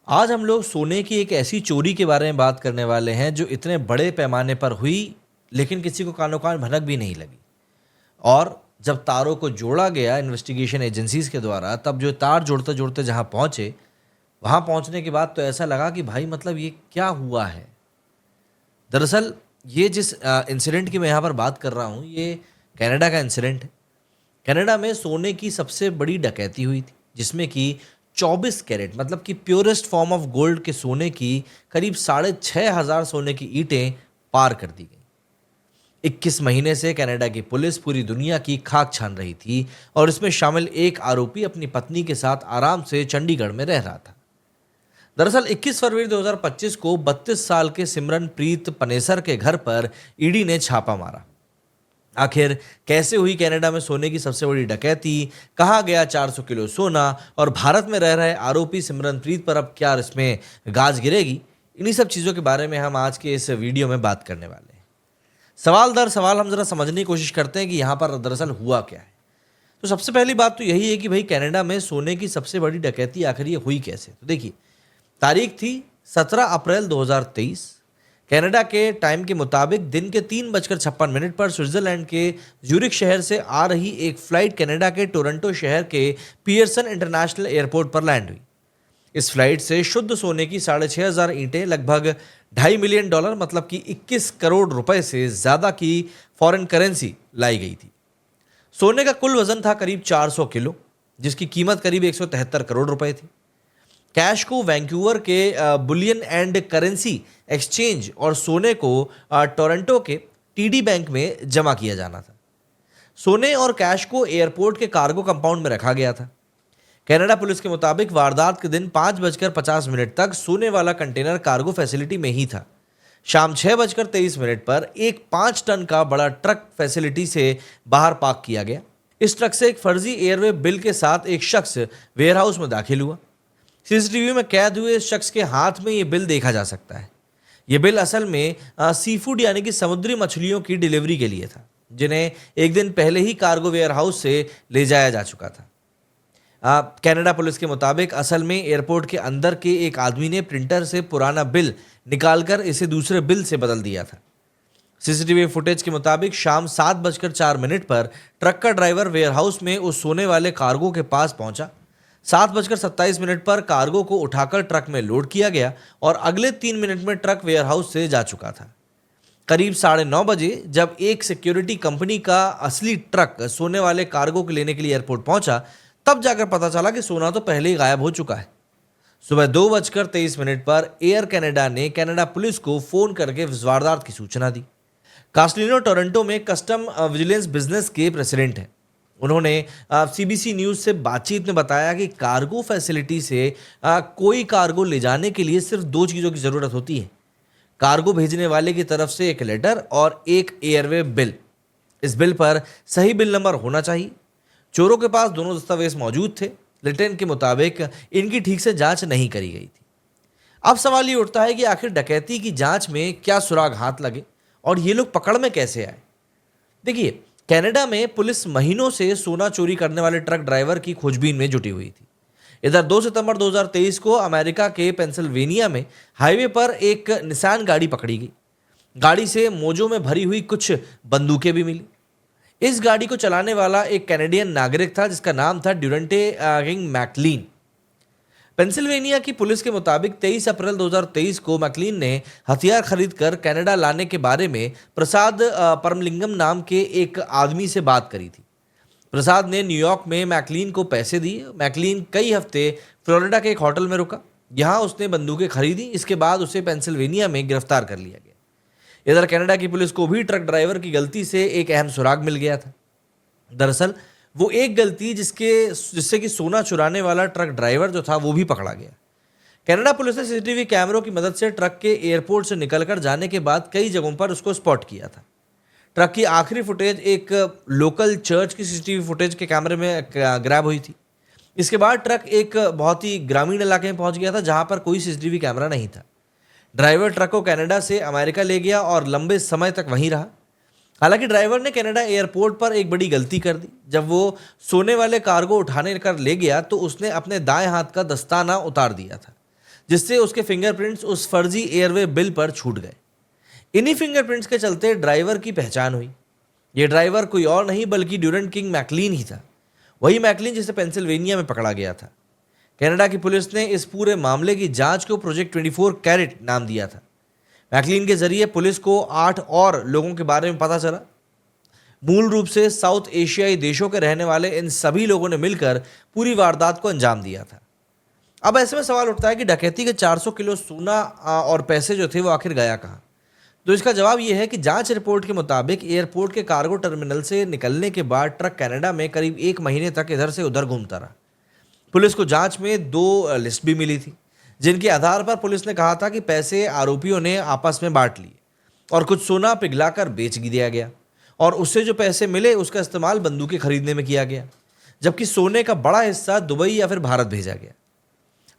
आज हम लोग सोने की एक ऐसी चोरी के बारे में बात करने वाले हैं जो इतने बड़े पैमाने पर हुई लेकिन किसी को कानो कान भनक भी नहीं लगी। और जब तारों को जोड़ा गया इन्वेस्टिगेशन एजेंसीज के द्वारा, तब जो तार जोड़ते जोड़ते जहां पहुंचे, वहां पहुंचने के बाद तो ऐसा लगा कि भाई मतलब ये क्या हुआ है। दरअसल ये जिस इंसिडेंट की मैं यहाँ पर बात कर रहा हूँ, ये कनाडा का इंसिडेंट है। कनाडा में सोने की सबसे बड़ी डकैती हुई थी, जिसमें कि 24 कैरेट मतलब कि प्योरेस्ट फॉर्म ऑफ गोल्ड के सोने की करीब 6,500 सोने की ईंटें पार कर दी गई। 21 महीने से कनाडा की पुलिस पूरी दुनिया की खाक छान रही थी और इसमें शामिल एक आरोपी अपनी पत्नी के साथ आराम से चंडीगढ़ में रह रहा था। दरअसल 21 फरवरी 2025 को 32 साल के सिमरनप्रीत पनेसर के घर पर ईडी ने छापा मारा। आखिर कैसे हुई कनाडा में सोने की सबसे बड़ी डकैती, कहा गया 400 किलो सोना, और भारत में रह रहे आरोपी सिमरनप्रीत पर अब क्या इसमें गाज गिरेगी, इन्हीं सब चीज़ों के बारे में हम आज के इस वीडियो में बात करने वाले हैं। सवाल दर सवाल हम जरा समझने की कोशिश करते हैं कि यहाँ पर दरअसल हुआ क्या है। तो सबसे पहली बात तो यही है कि भाई कनाडा में सोने की सबसे बड़ी डकैती आखिर ये हुई कैसे। तो देखिए, तारीख थी 17 अप्रैल 2023। कनाडा के टाइम के मुताबिक दिन के 3:56 पर स्विट्जरलैंड के ज्यूरिख शहर से आ रही एक फ्लाइट कनाडा के टोरंटो शहर के पियर्सन इंटरनेशनल एयरपोर्ट पर लैंड हुई। इस फ्लाइट से शुद्ध सोने की 6,500 ईंटें, लगभग $2.5 मिलियन मतलब कि 21 करोड़ रुपए से ज़्यादा की फॉरेन करेंसी लाई गई थी। सोने का कुल वजन था करीब 400 किलो, जिसकी कीमत करीब 173 करोड़ रुपए थी। कैश को वैंकूवर के बुलियन एंड करेंसी एक्सचेंज और सोने को टोरंटो के टीडी बैंक में जमा किया जाना था। सोने और कैश को एयरपोर्ट के कार्गो कंपाउंड में रखा गया था। कनाडा पुलिस के मुताबिक वारदात के दिन 5:50 तक सोने वाला कंटेनर कार्गो फैसिलिटी में ही था। शाम 6:23 पर एक 5 टन का बड़ा ट्रक फैसिलिटी से बाहर पार्क किया गया। इस ट्रक से एक फर्जी एयरवे बिल के साथ एक शख्स वेयरहाउस में दाखिल हुआ। सीसीटीवी में कैद हुए इस शख्स के हाथ में ये बिल देखा जा सकता है। ये बिल असल में सी फूड यानी कि समुद्री मछलियों की डिलीवरी के लिए था, जिन्हें एक दिन पहले ही कार्गो वेयरहाउस से ले जाया जा चुका था। कनाडा पुलिस के मुताबिक असल में एयरपोर्ट के अंदर के एक आदमी ने प्रिंटर से पुराना बिल निकालकर इसे दूसरे बिल से बदल दिया था। सीसीटीवी फुटेज के मुताबिक शाम 7:04 पर ट्रक का ड्राइवर वेयरहाउस में उस सोने वाले कार्गो के पास पहुंचा। 7:27 पर कार्गो को उठाकर ट्रक में लोड किया गया और अगले 3 मिनट में ट्रक वेयरहाउस से जा चुका था। करीब 9:30 बजे जब एक सिक्योरिटी कंपनी का असली ट्रक सोने वाले कार्गो को लेने के लिए एयरपोर्ट पहुंचा, तब जाकर पता चला कि सोना तो पहले ही गायब हो चुका है। सुबह 2:23 पर एयर कनाडा ने कनाडा पुलिस को फोन करके इस वारदात की सूचना दी। कास्लिनो टोरंटो में कस्टम विजिलेंस बिजनेस के प्रेसिडेंट हैं। उन्होंने सीबीसी न्यूज़ से बातचीत में बताया कि कार्गो फैसिलिटी से कोई कार्गो ले जाने के लिए सिर्फ 2 चीज़ों की ज़रूरत होती है: कार्गो भेजने वाले की तरफ से एक लेटर और एक एयरवे बिल। इस बिल पर सही बिल नंबर होना चाहिए। चोरों के पास दोनों दस्तावेज मौजूद थे, लेकिन के मुताबिक इनकी ठीक से जांच नहीं करी गई थी। अब सवाल ये उठता है कि आखिर डकैती की जांच में क्या सुराग हाथ लगे और ये लोग पकड़ में कैसे आए। देखिए, कनाडा में पुलिस महीनों से सोना चोरी करने वाले ट्रक ड्राइवर की खोजबीन में जुटी हुई थी। इधर 2 सितंबर 2023 को अमेरिका के पेंसिल्वेनिया में हाईवे पर एक निसान गाड़ी पकड़ी गई। गाड़ी से मोजों में भरी हुई कुछ बंदूकें भी मिली। इस गाड़ी को चलाने वाला एक कैनेडियन नागरिक था जिसका नाम था ड्यूरेंटे किंग मैकलीन। पेंसिल्वेनिया की पुलिस के मुताबिक 23 अप्रैल 2023 को मैकलीन ने हथियार खरीदकर कनाडा लाने के बारे में प्रसाद परमलिंगम नाम के एक आदमी से बात करी थी। प्रसाद ने न्यूयॉर्क में मैकलीन को पैसे दिए। मैकलीन कई हफ्ते फ्लोरिडा के एक होटल में रुका। यहाँ उसने बंदूकें खरीदी। इसके बाद उसे पेंसिल्वेनिया में गिरफ्तार कर लिया गया। इधर कनाडा की पुलिस को भी ट्रक ड्राइवर की गलती से एक अहम सुराग मिल गया था। दरअसल वो एक गलती जिससे कि सोना चुराने वाला ट्रक ड्राइवर जो था वो भी पकड़ा गया। कनाडा पुलिस ने सीसीटीवी कैमरों की मदद से ट्रक के एयरपोर्ट से निकलकर जाने के बाद कई जगहों पर उसको स्पॉट किया था। ट्रक की आखिरी फुटेज एक लोकल चर्च की सीसीटीवी फुटेज के कैमरे में ग्रैब हुई थी। इसके बाद ट्रक एक बहुत ही ग्रामीण इलाके में पहुंच गया था जहां पर कोई सीसीटीवी कैमरा नहीं था। ड्राइवर ट्रक को कनाडा से अमेरिका ले गया और लंबे समय तक वहीं रहा। हालांकि ड्राइवर ने कनाडा एयरपोर्ट पर एक बड़ी गलती कर दी। जब वो सोने वाले कार्गो उठाने कर ले गया तो उसने अपने दाएं हाथ का दस्ताना उतार दिया था, जिससे उसके फिंगरप्रिंट्स उस फर्जी एयरवे बिल पर छूट गए। इन्हीं फिंगरप्रिंट्स के चलते ड्राइवर की पहचान हुई। यह ड्राइवर कोई और नहीं बल्कि ड्यूरेंट किंग मैकलीन ही था, वही मैकलीन जिसे पेंसिल्वेनिया में पकड़ा गया था। कनाडा की पुलिस ने इस पूरे मामले की जांच को प्रोजेक्ट 24 कैरेट नाम दिया था। मैकलीन के जरिए पुलिस को 8 और लोगों के बारे में पता चला। मूल रूप से साउथ एशियाई देशों के रहने वाले इन सभी लोगों ने मिलकर पूरी वारदात को अंजाम दिया था। अब ऐसे में सवाल उठता है कि डकैती के 400 किलो सोना और पैसे जो थे वो आखिर गया कहाँ। तो इसका जवाब यह है कि जांच रिपोर्ट के मुताबिक एयरपोर्ट के कार्गो टर्मिनल से निकलने के बाद ट्रक कनाडा में करीब 1 महीने तक इधर से उधर घूमता रहा। पुलिस को जांच में 2 लिस्ट भी मिली थी, जिनके आधार पर पुलिस ने कहा था कि पैसे आरोपियों ने आपस में बांट लिए और कुछ सोना पिघलाकर बेच दिया गया और उससे जो पैसे मिले उसका इस्तेमाल बंदूकें खरीदने में किया गया, जबकि सोने का बड़ा हिस्सा दुबई या फिर भारत भेजा गया।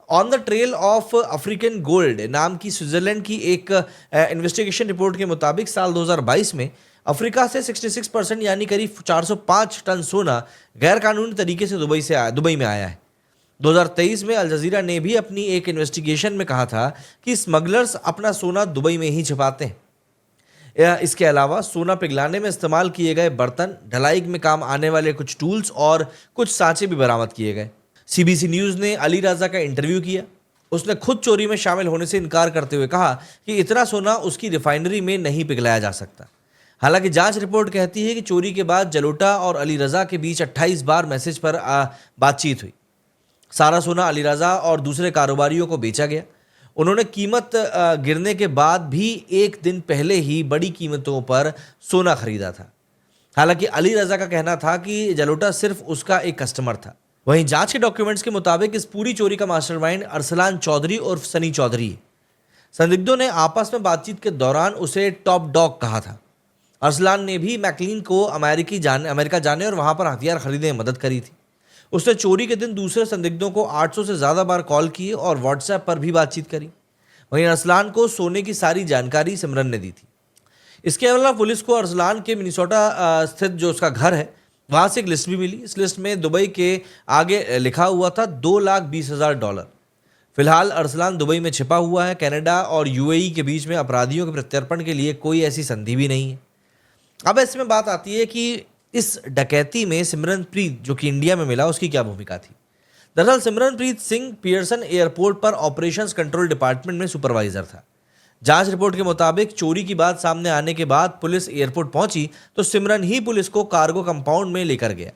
On the trail of African gold नाम की स्विट्जरलैंड की एक इन्वेस्टिगेशन रिपोर्ट के मुताबिक साल 2022 में अफ्रीका से 66% यानी करीब 405 टन सोना गैर कानूनी तरीके से दुबई में आया है। 2023 में अल जजीरा ने भी अपनी एक इन्वेस्टिगेशन में कहा था कि स्मगलर्स अपना सोना दुबई में ही छिपाते हैं। इसके अलावा सोना पिघलाने में इस्तेमाल किए गए बर्तन, ढलाई में काम आने वाले कुछ टूल्स और कुछ सांचे भी बरामद किए गए। सीबीसी न्यूज़ ने अली राजा का इंटरव्यू किया। उसने खुद चोरी में शामिल होने से इनकार करते हुए कहा कि इतना सोना उसकी रिफाइनरी में नहीं पिघलाया जा सकता। हालांकि जांच रिपोर्ट कहती है कि चोरी के बाद जलोटा और अली रजा के बीच 28 बार मैसेज पर बातचीत हुई। सारा सोना अली रजा और दूसरे कारोबारियों को बेचा गया। उन्होंने कीमत गिरने के बाद भी एक दिन पहले ही बड़ी कीमतों पर सोना खरीदा था। हालांकि अली रजा का कहना था कि जलोटा सिर्फ उसका एक कस्टमर था। वहीं जांच के डॉक्यूमेंट्स के मुताबिक इस पूरी चोरी का मास्टरमाइंड अरसलान चौधरी और सनी चौधरी है। संदिग्धों ने आपस में बातचीत के दौरान उसे टॉप डॉग कहा था। अरसलान ने भी मैकलीन को अमेरिका जाने और वहां पर हथियार खरीदने में मदद करी थी। उसने चोरी के दिन दूसरे संदिग्धों को 800 से ज़्यादा बार कॉल किए और व्हाट्सएप पर भी बातचीत करी। वहीं अरसलान को सोने की सारी जानकारी सिमरन ने दी थी। इसके अलावा पुलिस को अरसलान के मिनेसोटा स्थित जो उसका घर है वहाँ से एक लिस्ट भी मिली। इस लिस्ट में दुबई के आगे लिखा हुआ था $2,20,000। फिलहाल अरसलान दुबई में छिपा हुआ है। कनाडा और यूएई के बीच में अपराधियों के प्रत्यर्पण के लिए कोई ऐसी संधि भी नहीं है। अब ऐसे में बात आती है कि इस डकैती में सिमरनप्रीत जो कि इंडिया में मिला उसकी क्या भूमिका थी। दरअसल सिमरनप्रीत सिंह पियर्सन एयरपोर्ट पर ऑपरेशंस कंट्रोल डिपार्टमेंट में सुपरवाइजर था। जांच रिपोर्ट के मुताबिक चोरी की बात सामने आने के बाद पुलिस एयरपोर्ट पहुंची तो सिमरन ही पुलिस को कार्गो कंपाउंड में लेकर गया।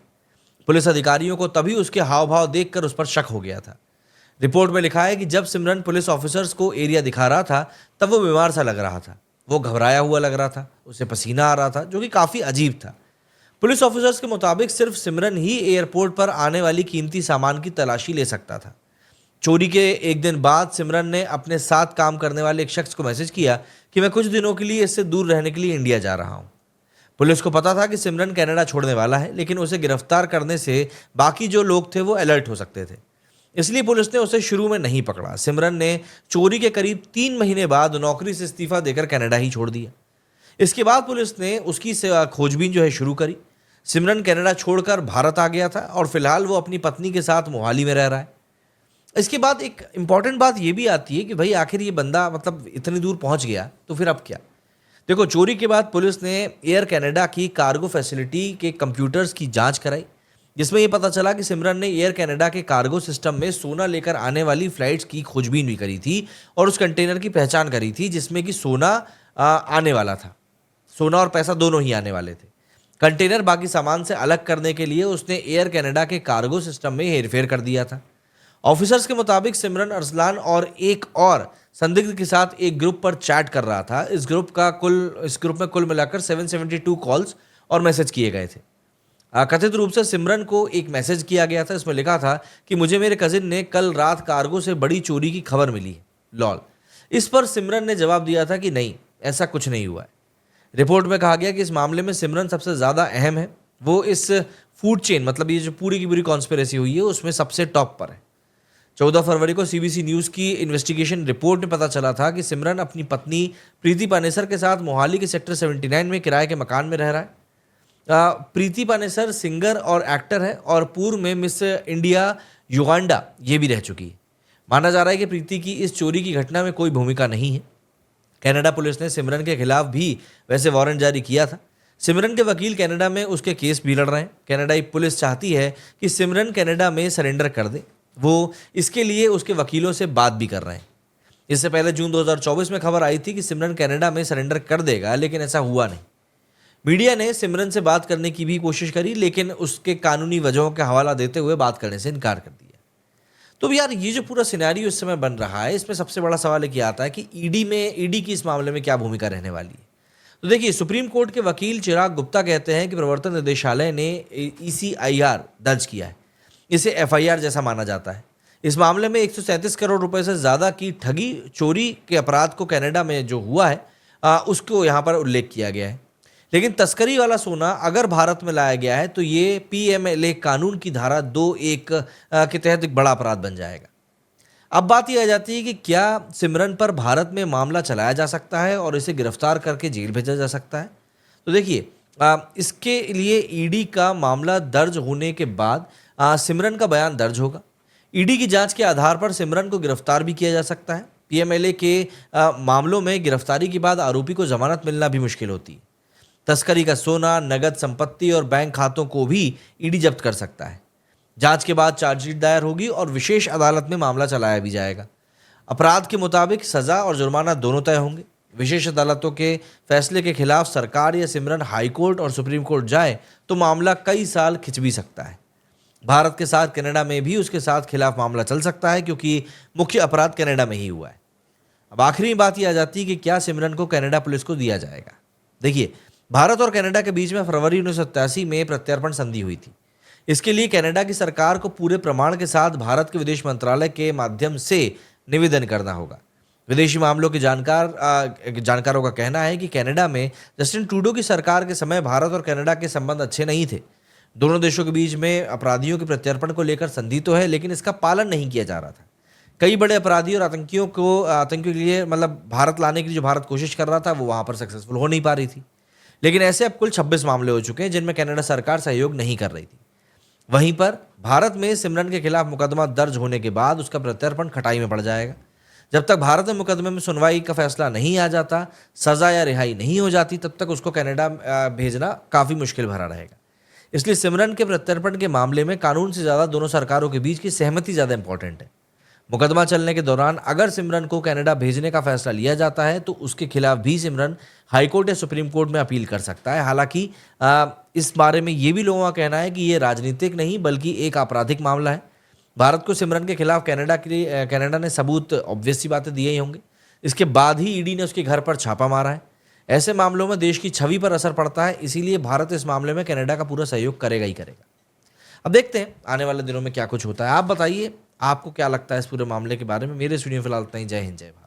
पुलिस अधिकारियों को तभी उसके हाव भाव देखकर उस पर शक हो गया था। रिपोर्ट में लिखा है कि जब सिमरन पुलिस ऑफिसर्स को एरिया दिखा रहा था तब वो बीमार सा लग रहा था। वो घबराया हुआ लग रहा था, उसे पसीना आ रहा था, जो कि काफ़ी अजीब था। पुलिस ऑफिसर्स के मुताबिक सिर्फ सिमरन ही एयरपोर्ट पर आने वाली कीमती सामान की तलाशी ले सकता था। चोरी के एक दिन बाद सिमरन ने अपने साथ काम करने वाले एक शख्स को मैसेज किया कि मैं कुछ दिनों के लिए इससे दूर रहने के लिए इंडिया जा रहा हूं। पुलिस को पता था कि सिमरन कनाडा छोड़ने वाला है, लेकिन उसे गिरफ्तार करने से बाकी जो लोग थे वो अलर्ट हो सकते थे, इसलिए पुलिस ने उसे शुरू में नहीं पकड़ा। सिमरन ने चोरी के करीब 3 महीने बाद नौकरी से इस्तीफा देकर कनाडा ही छोड़ दिया। इसके बाद पुलिस ने उसकी खोजबीन जो है शुरू करी। सिमरन कनाडा छोड़कर भारत आ गया था और फिलहाल वो अपनी पत्नी के साथ मोहाली में रह रहा है। इसके बाद एक इम्पॉर्टेंट बात ये भी आती है कि भाई आखिर ये बंदा मतलब इतनी दूर पहुंच गया तो फिर अब क्या। देखो, चोरी के बाद पुलिस ने एयर कनाडा की कार्गो फैसिलिटी के कंप्यूटर्स की जांच कराई, जिसमें ये पता चला कि सिमरन ने एयर कनाडा के कार्गो सिस्टम में सोना लेकर आने वाली फ्लाइट्स की खोजबीन भी करी थी और उस कंटेनर की पहचान करी थी जिसमें कि सोना आने वाला था। सोना और पैसा दोनों ही आने वाले थे। कंटेनर बाकी सामान से अलग करने के लिए उसने एयर कनाडा के कार्गो सिस्टम में हेरफेर कर दिया था। ऑफिसर्स के मुताबिक सिमरन अरसलान और एक और संदिग्ध के साथ एक ग्रुप पर चैट कर रहा था। इस ग्रुप में कुल मिलाकर 772 कॉल्स और मैसेज किए गए थे। कथित रूप से सिमरन को एक मैसेज किया गया था, इसमें लिखा था कि मुझे मेरे कजिन ने कल रात कार्गो से बड़ी चोरी की खबर मिली है, लॉल। इस पर सिमरन ने जवाब दिया था कि नहीं, ऐसा कुछ नहीं हुआ है। रिपोर्ट में कहा गया कि इस मामले में सिमरन सबसे ज़्यादा अहम है। वो इस फूड चेन, मतलब ये जो पूरी की पूरी कॉन्स्पिरेसी हुई है, उसमें सबसे टॉप पर है। 14 फरवरी को सीबीसी न्यूज़ की इन्वेस्टिगेशन रिपोर्ट में पता चला था कि सिमरन अपनी पत्नी प्रीति पानेसर के साथ मोहाली के सेक्टर 79 में किराए के मकान में रह रहा है। प्रीति पानेसर सिंगर और एक्टर है और पूर्व में मिस इंडिया युगांडा ये भी रह चुकी है। माना जा रहा है कि प्रीति की इस चोरी की घटना में कोई भूमिका नहीं है। कनाडा पुलिस ने सिमरन के खिलाफ भी वैसे वारंट जारी किया था। सिमरन के वकील कनाडा में उसके केस भी लड़ रहे हैं। कनाडाई पुलिस चाहती है कि सिमरन कनाडा में सरेंडर कर दे। वो इसके लिए उसके वकीलों से बात भी कर रहे हैं। इससे पहले जून 2024 में खबर आई थी कि सिमरन कनाडा में सरेंडर कर देगा, लेकिन ऐसा हुआ नहीं। मीडिया ने सिमरन से बात करने की भी कोशिश करी, लेकिन उसके कानूनी वजहों का हवाला देते हुए बात करने से इनकार कर दिया। तो यार, ये जो पूरा सिनेरियो इस समय बन रहा है, इसमें सबसे बड़ा सवाल एक ये आता है कि ईडी की इस मामले में क्या भूमिका रहने वाली है। तो देखिए, सुप्रीम कोर्ट के वकील चिराग गुप्ता कहते हैं कि प्रवर्तन निदेशालय ने ECIR दर्ज किया है। इसे FIR जैसा माना जाता है। इस मामले में 137 करोड़ रुपए से ज़्यादा की ठगी चोरी के अपराध को कनाडा में जो हुआ है उसको यहाँ पर उल्लेख किया गया है। लेकिन तस्करी वाला सोना अगर भारत में लाया गया है तो ये PMLA कानून की धारा 2(1) के तहत एक बड़ा अपराध बन जाएगा। अब बात यह आ जाती है कि क्या सिमरन पर भारत में मामला चलाया जा सकता है और इसे गिरफ्तार करके जेल भेजा जा सकता है। तो देखिए, इसके लिए ईडी का मामला दर्ज होने के बाद सिमरन का बयान दर्ज होगा। ईडी की जांच के आधार पर सिमरन को गिरफ्तार भी किया जा सकता है। PMLA के मामलों में गिरफ्तारी के बाद आरोपी को जमानत मिलना भी मुश्किल होती है। तस्करी का सोना, नगद संपत्ति और बैंक खातों को भी ईडी जब्त कर सकता है। जांच के बाद चार्जशीट दायर होगी और विशेष अदालत में मामला चलाया भी जाएगा। अपराध के मुताबिक सजा और जुर्माना दोनों तय होंगे। विशेष अदालतों के फैसले के खिलाफ सरकार या सिमरन हाईकोर्ट और सुप्रीम कोर्ट जाए तो मामला कई साल खिंच भी सकता है। भारत के साथ कनाडा में भी उसके साथ खिलाफ मामला चल सकता है, क्योंकि मुख्य अपराध कनाडा में ही हुआ है। अब आखिरी बात यह आ जाती है कि क्या सिमरन को कनाडा पुलिस को दिया जाएगा। देखिए, भारत और कनाडा के बीच में फरवरी 1987 में प्रत्यर्पण संधि हुई थी। इसके लिए कनाडा की सरकार को पूरे प्रमाण के साथ भारत के विदेश मंत्रालय के माध्यम से निवेदन करना होगा। विदेशी मामलों के जानकारों का कहना है कि कनाडा में जस्टिन ट्रूडो की सरकार के समय भारत और कनाडा के संबंध अच्छे नहीं थे। दोनों देशों के बीच में अपराधियों के प्रत्यर्पण को लेकर संधि तो है, लेकिन इसका पालन नहीं किया जा रहा था। कई बड़े अपराधी और आतंकियों के लिए भारत लाने की जो भारत कोशिश कर रहा था, वो वहाँ पर सक्सेसफुल हो नहीं पा रही थी। लेकिन ऐसे अब कुल 26 मामले हो चुके हैं जिनमें कनाडा सरकार सहयोग नहीं कर रही थी। वहीं पर भारत में सिमरन के खिलाफ मुकदमा दर्ज होने के बाद उसका प्रत्यर्पण खटाई में पड़ जाएगा। जब तक भारत में मुकदमे में सुनवाई का फैसला नहीं आ जाता, सजा या रिहाई नहीं हो जाती, तब तक उसको कनाडा भेजना काफ़ी मुश्किल भरा रहेगा। इसलिए सिमरन के प्रत्यर्पण के मामले में कानून से ज़्यादा दोनों सरकारों के बीच की सहमति ज़्यादा इंपॉर्टेंट है। मुकदमा चलने के दौरान अगर सिमरन को कनाडा भेजने का फैसला लिया जाता है तो उसके खिलाफ भी सिमरन हाईकोर्ट या सुप्रीम कोर्ट में अपील कर सकता है। हालांकि इस बारे में ये भी लोगों का कहना है कि ये राजनीतिक नहीं बल्कि एक आपराधिक मामला है। भारत को सिमरन के खिलाफ कनाडा ने सबूत ऑब्वियस सी बातें दिए ही होंगे। इसके बाद ही ईडी ने उसके घर पर छापा मारा है। ऐसे मामलों में देश की छवि पर असर पड़ता है, इसीलिए भारत इस मामले में कनाडा का पूरा सहयोग करेगा ही करेगा। अब देखते हैं आने वाले दिनों में क्या कुछ होता है। आप बताइए, आपको क्या लगता है इस पूरे मामले के बारे में। मेरे स्टूडियो में फिलहाल इतना ही। जय हिंद, जय भारत।